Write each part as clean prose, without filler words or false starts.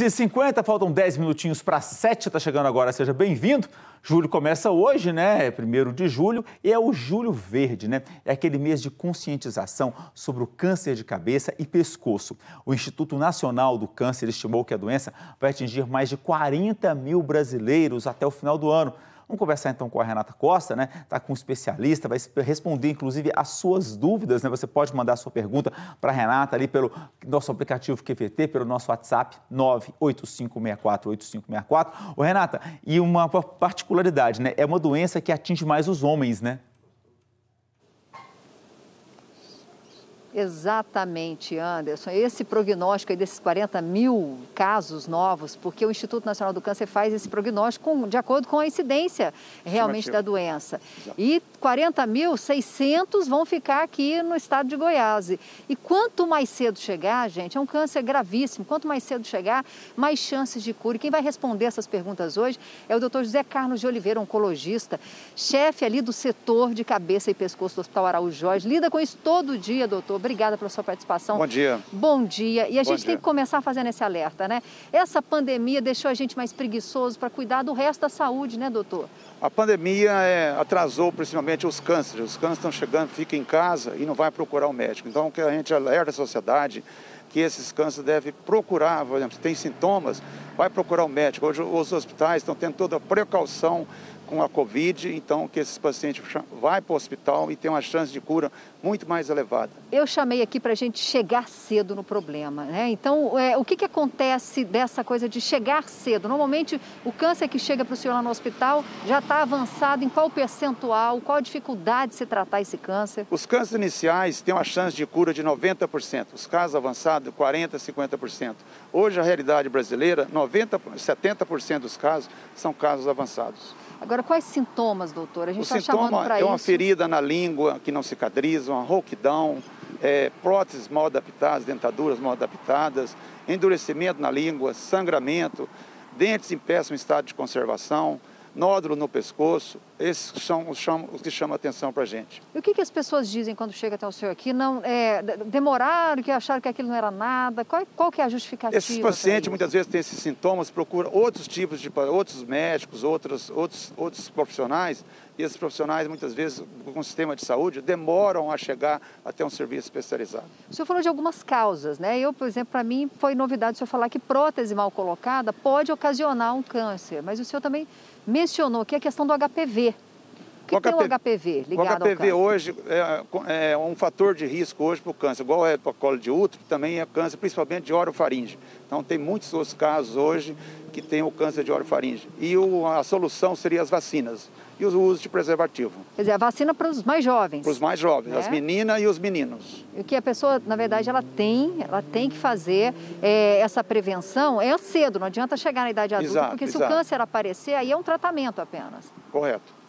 50, faltam 10 minutinhos para 7, está chegando agora, seja bem-vindo. Julho começa hoje, né? É 1º de julho e é o Julho Verde, né? É aquele mês de conscientização sobre o câncer de cabeça e pescoço. O Instituto Nacional do Câncer estimou que a doença vai atingir mais de 40 mil brasileiros até o final do ano. Vamos conversar então com a Renata Costa, né? Está com um especialista, vai responder inclusive as suas dúvidas, né? Você pode mandar a sua pergunta para a Renata ali pelo nosso aplicativo QVT, pelo nosso WhatsApp 985648564. Ô Renata, e uma particularidade, né? É uma doença que atinge mais os homens, né? Exatamente, Anderson. Esse prognóstico aí desses 40 mil casos novos, porque o Instituto Nacional do Câncer faz esse prognóstico de acordo com a incidência realmente da doença. Exato. E 40.600 vão ficar aqui no estado de Goiás. E quanto mais cedo chegar, gente, é um câncer gravíssimo, quanto mais cedo chegar, mais chances de cura. E quem vai responder essas perguntas hoje é o Dr. José Carlos de Oliveira, oncologista, chefe ali do setor de cabeça e pescoço do Hospital Araújo Jorge. Lida com isso todo dia, doutor. Obrigada pela sua participação. Bom dia. Bom dia. E a gente tem que começar fazendo esse alerta, né? Essa pandemia deixou a gente mais preguiçoso para cuidar do resto da saúde, né, doutor? A pandemia atrasou principalmente os cânceres. Os cânceres estão chegando, fica em casa e não vai procurar o médico. Então, o que a gente alerta a sociedade que esses cânceres devem procurar, por exemplo, se tem sintomas, vai procurar o médico. Hoje os hospitais estão tendo toda a precaução com a Covid, então que esses pacientes vai para o hospital e tem uma chance de cura muito mais elevada. Eu chamei aqui para a gente chegar cedo no problema, né? Então, o que acontece dessa coisa de chegar cedo? Normalmente, o câncer que chega para o senhor lá no hospital já está avançado em qual percentual, qual a dificuldade de se tratar esse câncer? Os cânceres iniciais têm uma chance de cura de 90%, os casos avançados 40%, 50%. Hoje, a realidade brasileira, 70% dos casos são casos avançados. Agora, quais sintomas, doutor? A gente está chamando para isso. Uma ferida na língua que não cicatriza, uma rouquidão, próteses mal adaptadas, dentaduras mal adaptadas, endurecimento na língua, sangramento, dentes em péssimo estado de conservação, nódulo no pescoço. Esses são os que chamam a atenção para a gente. E o que as pessoas dizem quando chega até o senhor aqui? Não, demoraram, que acharam que aquilo não era nada? Qual que é a justificativa? Esses pacientes muitas vezes têm esses sintomas, procuram outros tipos de outros médicos, outros profissionais, e esses profissionais muitas vezes com o sistema de saúde demoram a chegar até um serviço especializado. O senhor falou de algumas causas, né? Eu, por exemplo, para mim foi novidade o senhor falar que prótese mal colocada pode ocasionar um câncer, mas o senhor também mencionou que a questão do HPV. O que tem o HPV ligado ao câncer? O HPV hoje é um fator de risco hoje para o câncer, igual é para o colo de útero, também é câncer principalmente de orofaringe. Então tem muitos outros casos hoje que tem o câncer de orofaringe. E a solução seria as vacinas e o uso de preservativo. Quer dizer, a vacina para os mais jovens. Para os mais jovens, as meninas e os meninos. E o que a pessoa, na verdade, ela tem que fazer essa prevenção cedo, não adianta chegar na idade adulta, porque se o câncer aparecer, aí é um tratamento apenas. Correto.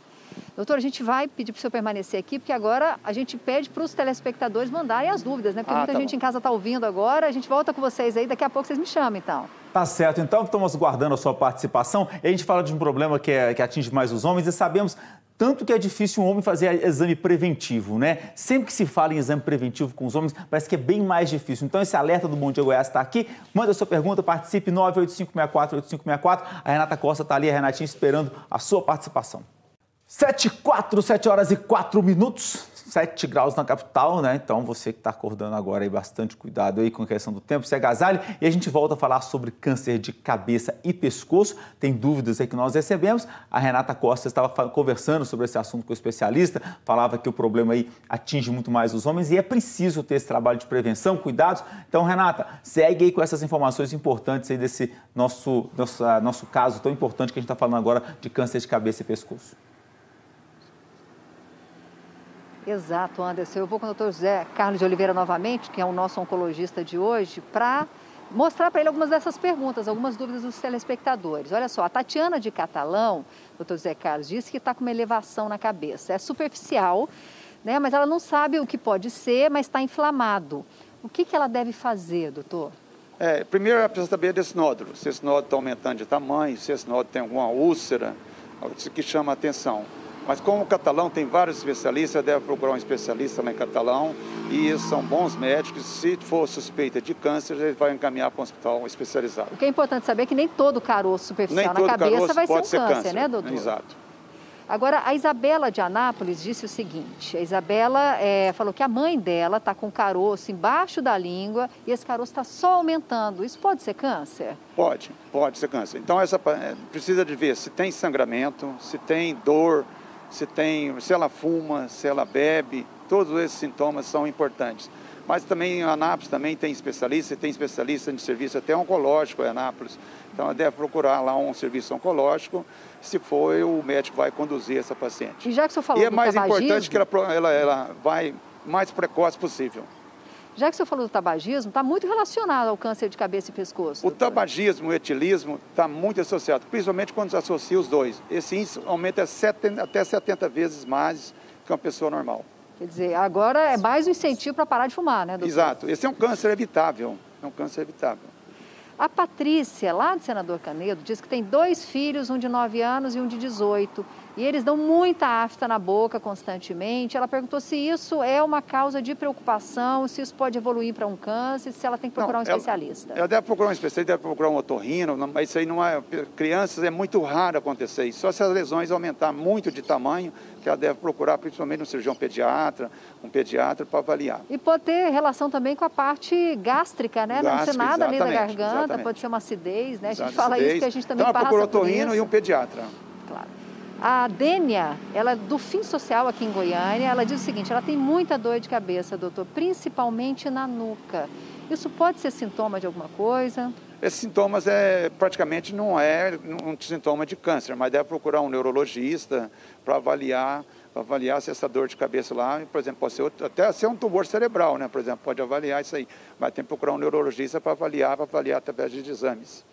Doutor, a gente vai pedir para o senhor permanecer aqui, porque agora a gente pede para os telespectadores mandarem as dúvidas, né? Porque muita gente em casa está ouvindo agora, a gente volta com vocês aí, daqui a pouco vocês me chamam, então. Tá certo, então estamos guardando a sua participação. E a gente fala de um problema que atinge mais os homens e sabemos tanto que é difícil um homem fazer exame preventivo, né? Sempre que se fala em exame preventivo com os homens, parece que é bem mais difícil. Então esse alerta do Bom Dia Goiás está aqui. Manda a sua pergunta, participe 985648564. A Renata Costa está ali, a Renatinha esperando a sua participação. 7 horas e 4 minutos, 7 graus na capital, né? Então você que está acordando agora aí, bastante cuidado aí com a questão do tempo, se agasalhe. E a gente volta a falar sobre câncer de cabeça e pescoço. Tem dúvidas aí que nós recebemos. A Renata Costa estava conversando sobre esse assunto com o especialista, falava que o problema aí atinge muito mais os homens e é preciso ter esse trabalho de prevenção, cuidados. Então, Renata, segue aí com essas informações importantes aí desse nosso caso tão importante que a gente está falando agora de câncer de cabeça e pescoço. Exato, Anderson. Eu vou com o Dr. José Carlos de Oliveira novamente, que é o nosso oncologista de hoje, para mostrar para ele algumas dessas perguntas, algumas dúvidas dos telespectadores. Olha só, a Tatiana de Catalão, Dr. José Carlos, disse que está com uma elevação na cabeça. É superficial, né? Mas ela não sabe o que pode ser, mas está inflamado. O que ela deve fazer, doutor? Primeiro ela precisa saber desse nódulo, se esse nódulo está aumentando de tamanho, se esse nódulo tem alguma úlcera, isso que chama a atenção. Mas como o Catalão tem vários especialistas, deve procurar um especialista lá em Catalão, e eles são bons médicos. Se for suspeita de câncer, ele vai encaminhar para um hospital especializado. O que é importante saber é que nem todo caroço superficial na cabeça vai ser um câncer, né, doutor? Exato. Agora, a Isabela de Anápolis disse o seguinte, a Isabela falou que a mãe dela está com caroço embaixo da língua e esse caroço está só aumentando. Isso pode ser câncer? Pode ser câncer. Então, precisa de ver se tem sangramento, se tem dor, se ela fuma, se ela bebe, todos esses sintomas são importantes. Mas também a Anápolis também tem especialista de serviço até oncológico em Anápolis. Então ela deve procurar lá um serviço oncológico, se for o médico vai conduzir essa paciente. E já que o senhor falou do tabagismo... E é mais importante que ela vai mais precoce possível. Já que o senhor falou do tabagismo, está muito relacionado ao câncer de cabeça e pescoço. O tabagismo e o etilismo está muito associado, principalmente quando se associa os dois. Esse índice aumenta até 70 vezes mais que uma pessoa normal. Quer dizer, agora é mais um incentivo para parar de fumar, né, doutor? Exato. Esse é um câncer evitável. É um câncer evitável. A Patrícia, lá de Senador Canedo, diz que tem 2 filhos, um de 9 anos e um de 18. E eles dão muita afta na boca constantemente. Ela perguntou se isso é uma causa de preocupação, se isso pode evoluir para um câncer, se ela tem que procurar um especialista. Ela deve procurar um especialista, deve procurar um otorrino, mas isso aí não é... Crianças é muito raro acontecer isso. Só se as lesões aumentar muito de tamanho, que ela deve procurar principalmente um cirurgião pediatra, para avaliar. E pode ter relação também com a parte gástrica, né? Não ser nada ali da garganta, pode ser uma acidez, né? A gente fala isso porque a gente também passa por isso. Então ela procura otorrino e um pediatra. Claro. A Dênia, ela é do Fim Social aqui em Goiânia, ela diz o seguinte, ela tem muita dor de cabeça, doutor, principalmente na nuca. Isso pode ser sintoma de alguma coisa? Esses sintomas praticamente não é um sintoma de câncer, mas deve procurar um neurologista para avaliar se essa dor de cabeça lá, por exemplo, pode ser até ser um tumor cerebral, né? Por exemplo, pode avaliar isso aí, mas tem que procurar um neurologista para avaliar através de exames.